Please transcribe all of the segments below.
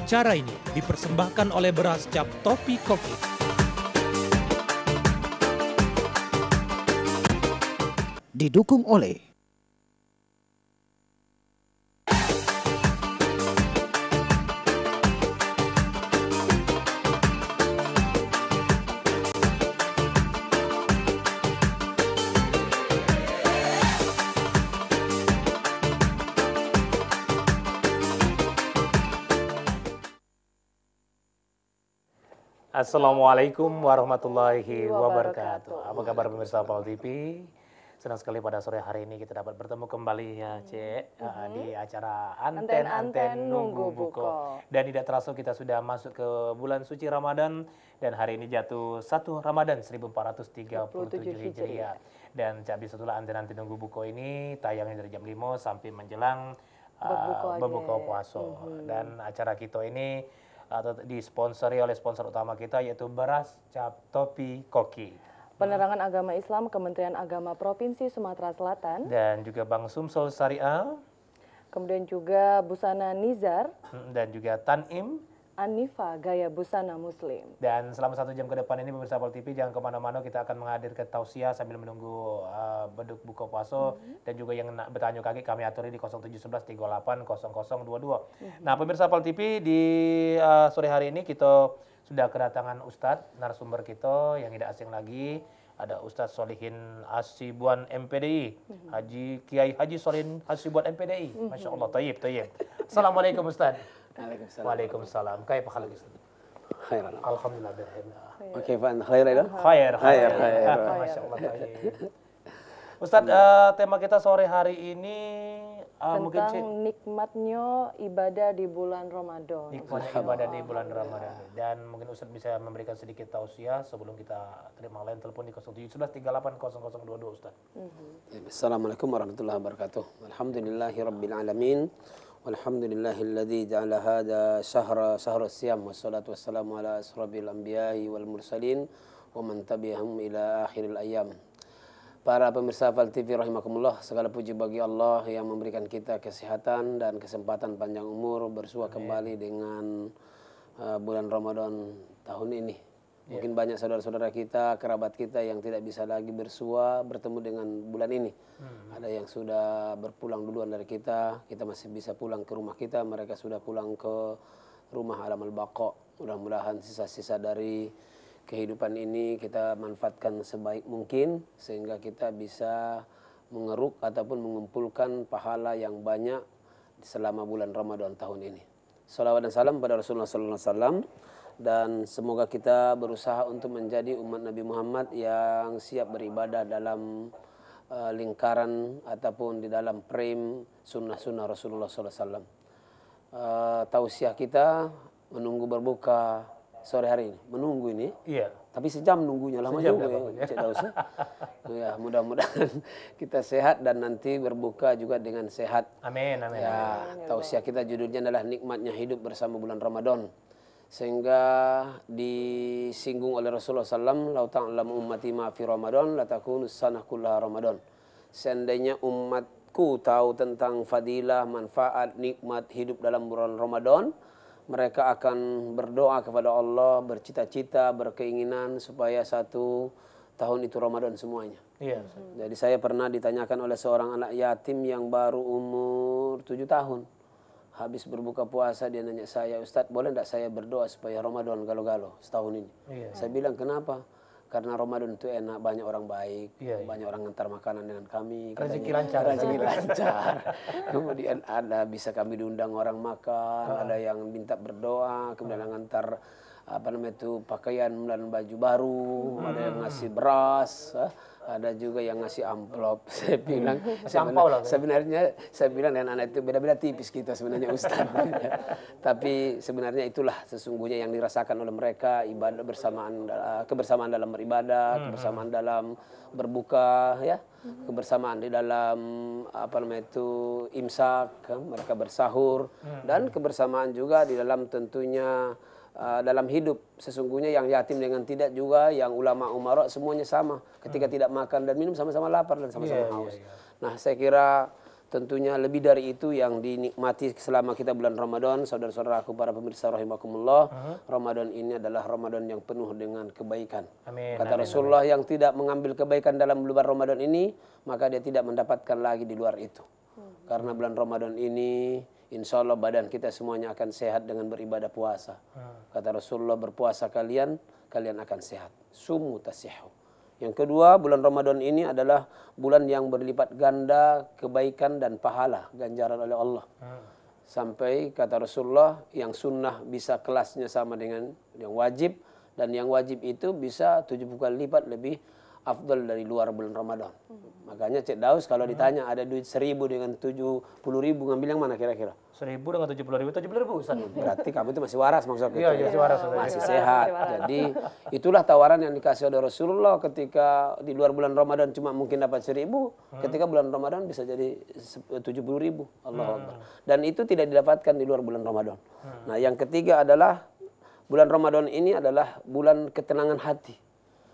Acara ini dipersembahkan oleh beras cap Topi Koki. Didukung oleh Assalamualaikum warahmatullahi wabarakatuh. Apa kabar pemirsa Pal TV? Senang sekali pada sore hari ini kita dapat bertemu kembali ya Cek di acara Anten Nunggu Buko. Dan tidak terasa kita sudah masuk ke bulan suci Ramadan dan hari ini jatuh 1 Ramadan 1437 Hijriah. Dan Cak Bisatullah Anten Nunggu Buko ini tayangnya dari jam 5 sampai menjelang berbuka puasa. Dan acara kita ini atau disponsori oleh sponsor utama kita yaitu beras cap Topi Koki. Penerangan Agama Islam Kementerian Agama Provinsi Sumatera Selatan. Dan juga Bank Sumsel Syariah. Kemudian juga Busana Nizar. Dan juga Tanim Anifa Gaya Busana Muslim. Dan selama 1 jam ke depan ini pemirsa Pal TV jangan kemana-mana, kita akan menghadirkan tausiah sambil menunggu beduk buka puasa. Dan juga yang nak bertanya kaki kami aturi di 0711 38 0022. Nah pemirsa Pal TV di sore hari ini kita sudah kedatangan Ustadz narasumber kita yang tidak asing lagi. Ada Ustadz Solihin Hasibuan MPDI, Kiai Haji Solihin Hasibuan MPDI. Masya Allah, tayyib. Assalamualaikum Ustadz. Waalaikumsalam. Kaifa halak Ustaz? Khairan. Alhamdulillah khair. Kaifa anta khair ya? Khair. Masya Allah. Ustaz, tema kita sore hari ini tentang nikmatnya ibadah di bulan Ramadan. Nikmatnya ibadah di bulan Ramadan. Dan mungkin Ustaz bisa memberikan sedikit tausiah sebelum kita terima lain telepon di 0711 38 0022 Ustaz. Assalamualaikum warahmatullahi wabarakatuh. Alhamdulillahirabbil alamin. Walhamdulillahilladzi ja'ala hadza syahra siyam wassalatu wassalamu ala asrofil anbiya'i wal mursalin wa man tabi'ahum ila akhiril ayyam. Para pemirsa Pal TV rahimakumullah, segala puji bagi Allah yang memberikan kita kesehatan dan kesempatan panjang umur bersua kembali dengan bulan Ramadan tahun ini. Mungkin banyak saudara-saudara kita, kerabat kita yang tidak bisa lagi bersua bertemu dengan bulan ini. Ada yang sudah berpulang duluan dari kita masih bisa pulang ke rumah kita, mereka sudah pulang ke rumah alam al-baqa. Mudah-mudahan sisa-sisa dari kehidupan ini kita manfaatkan sebaik mungkin sehingga kita bisa mengeruk ataupun mengumpulkan pahala yang banyak selama bulan Ramadan tahun ini. Salawat dan salam pada Rasulullah SAW. Dan semoga kita berusaha untuk menjadi umat Nabi Muhammad yang siap beribadah dalam lingkaran ataupun di dalam frame sunnah-sunnah Rasulullah SAW. Tausiah kita menunggu berbuka sore hari ini. Menunggu ini. Iya. Tapi sejam nunggunya, lama juga ya. Ya, mudah-mudahan kita sehat dan nanti berbuka juga dengan sehat. Amin. Ya, tausiah kita judulnya adalah nikmatnya hidup bersama bulan Ramadan. Sehingga disinggung oleh Rasulullah SAW, lau ta'lam ummati ma fi Ramadan la takunu sanah kullaha Ramadan. Seandainya umatku tahu tentang fadilah, manfaat, nikmat hidup dalam bulan Ramadan, mereka akan berdoa kepada Allah, bercita-cita, berkeinginan supaya 1 tahun itu Ramadan semuanya. Iya. Jadi saya pernah ditanyakan oleh seorang anak yatim yang baru umur 7 tahun. Habis berbuka puasa dia nanya saya, Ustadz boleh tidak saya berdoa supaya Ramadan galau-galau setahun ini? Iya. Saya bilang kenapa? Karena Ramadan itu enak, banyak orang baik, banyak orang ngantar makanan dengan kami. Rezeki lancar. Kemudian ada bisa kami diundang orang makan, ada yang minta berdoa, kemudian ngantar pakaian dan baju baru, ada yang ngasih beras. Ada juga yang ngasih amplop. Saya bilang saya bilang dengan anak itu beda-beda tipis kita sebenarnya Ustaz. Tapi sebenarnya itulah sesungguhnya yang dirasakan oleh mereka, ibadah kebersamaan dalam beribadah, kebersamaan dalam berbuka ya, kebersamaan di dalam imsak, mereka bersahur dan kebersamaan juga di dalam tentunya dalam hidup. Sesungguhnya yang yatim dengan tidak juga, yang ulama umara semuanya sama. Ketika tidak makan dan minum sama-sama lapar dan sama-sama haus. Nah saya kira tentunya lebih dari itu yang dinikmati selama kita bulan Ramadan. Saudara-saudaraku para pemirsa rahimakumullah, Ramadan ini adalah Ramadan yang penuh dengan kebaikan. Amin. Kata Amin, Rasulullah, yang tidak mengambil kebaikan dalam bulan Ramadan ini, maka dia tidak mendapatkan lagi di luar itu. Karena bulan Ramadan ini insya Allah badan kita semuanya akan sehat dengan beribadah puasa. Kata Rasulullah, berpuasa kalian akan sehat. Sumu tasihu. Yang kedua, bulan Ramadan ini adalah bulan yang berlipat ganda kebaikan dan pahala, ganjaran oleh Allah. Sampai kata Rasulullah, yang sunnah bisa kelasnya sama dengan yang wajib, dan yang wajib itu bisa 70 kali lipat lebih afdal dari luar bulan Ramadan. Makanya Cik Daus kalau ditanya ada duit 1.000 dengan 70.000, ngambil yang mana kira-kira? 1.000 dengan 70.000, 70.000 Ustaz. Berarti kamu itu masih waras maksudnya. Iya, masih waras. Masih sehat. Jadi itulah tawaran yang dikasih oleh Rasulullah ketika di luar bulan Ramadan cuma mungkin dapat 1.000, ketika bulan Ramadan bisa jadi 70.000. Allahu Akbar. Dan itu tidak didapatkan di luar bulan Ramadan. Nah, yang ketiga adalah bulan Ramadan ini adalah bulan ketenangan hati.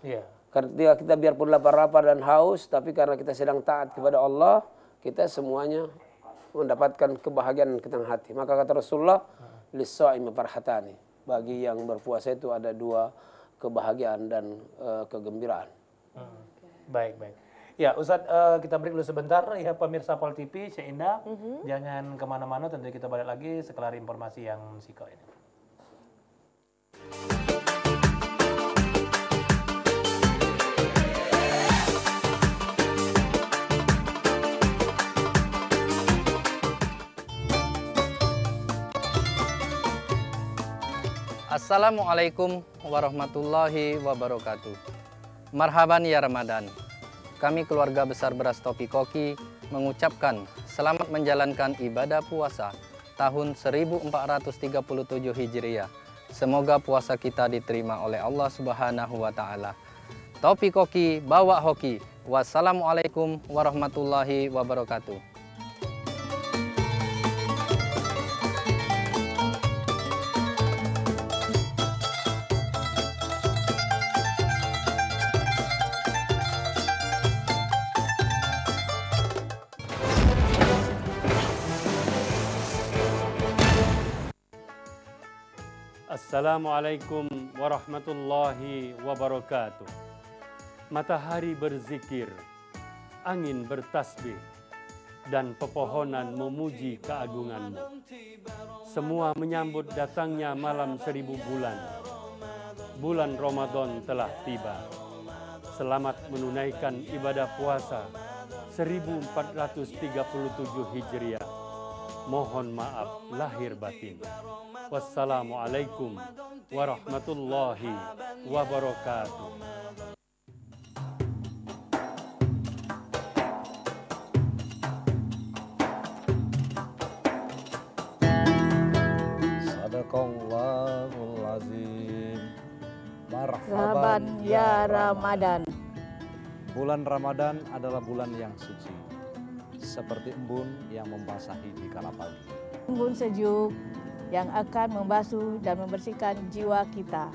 Iya. Ketika kita biarpun lapar-lapar dan haus, tapi karena kita sedang taat kepada Allah, kita semuanya mendapatkan kebahagiaan dan ketenangan hati. Maka kata Rasulullah, lis-shaimi farhatani. Bagi yang berpuasa itu ada 2 kebahagiaan dan kegembiraan. Baik. Ya, Ustadz, kita break dulu sebentar ya pemirsa Pol TV, Syekh Indah. Jangan kemana-mana, tentu kita balik lagi sekelar informasi yang siko ini. Assalamualaikum warahmatullahi wabarakatuh. Marhaban ya Ramadan. Kami keluarga besar Beras Topi Koki mengucapkan selamat menjalankan ibadah puasa tahun 1437 Hijriah. Semoga puasa kita diterima oleh Allah Subhanahu wa taala. Topi Koki bawa hoki. Wassalamualaikum warahmatullahi wabarakatuh. Assalamualaikum warahmatullahi wabarakatuh. Matahari berzikir, angin bertasbih, dan pepohonan memuji keagungan-Mu. Semua menyambut datangnya malam 1000 bulan. Bulan Ramadan telah tiba. Selamat menunaikan ibadah puasa 1437 Hijriah. Mohon maaf lahir batin. Wassalamualaikum warahmatullahi wabarakatuh. Sadaqallahul azim. Marhaban ya Ramadan. Bulan Ramadan adalah bulan yang suci, seperti embun yang membasahi di kala pagi. Embun sejuk yang akan membasuh dan membersihkan jiwa kita.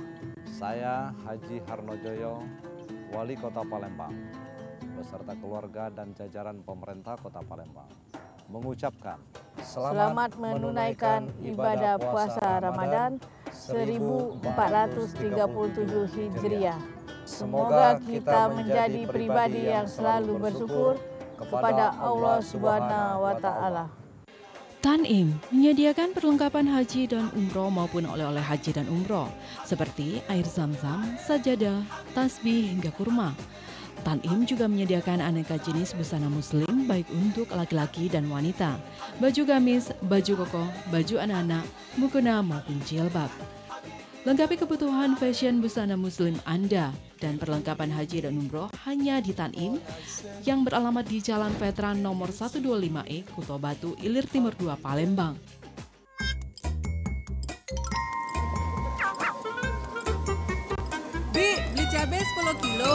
Saya Haji Harnojoyo, Wali Kota Palembang, beserta keluarga dan jajaran pemerintah Kota Palembang, mengucapkan selamat menunaikan ibadah puasa Ramadan 1437 Hijriah. Semoga kita menjadi pribadi yang selalu bersyukur kepada Allah Subhanahu wa taala. Tan'im menyediakan perlengkapan haji dan umroh maupun oleh-oleh haji dan umroh seperti air zam-zam, sajadah, tasbih hingga kurma. Tan'im juga menyediakan aneka jenis busana muslim baik untuk laki-laki dan wanita, baju gamis, baju koko, baju anak-anak, mukena maupun jilbab. Lengkapi kebutuhan fashion busana muslim Anda dan perlengkapan haji dan umroh hanya di Tan'im yang beralamat di Jalan Veteran nomor 125E, Kuto Batu, Ilir Timur 2, Palembang. Bi, beli cabai 10 kilo,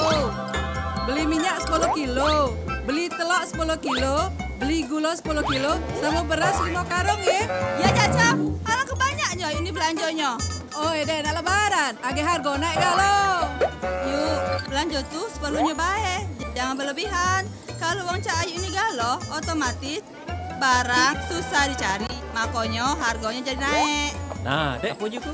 beli minyak 10 kilo, beli telur 10 kilo, beli gula 10 kilo, sama beras 5 karung ya. Ya Caca, alangkah banyaknya ini belanjanya. Oh ede nak lebaran, agak harga naik galau. Yuk, belanja tuh seperlunya baik, jangan berlebihan. Kalau uang Cak Ayu ini galau, otomatis barang susah dicari, makanya harganya jadi naik. Nah, dek pujiku.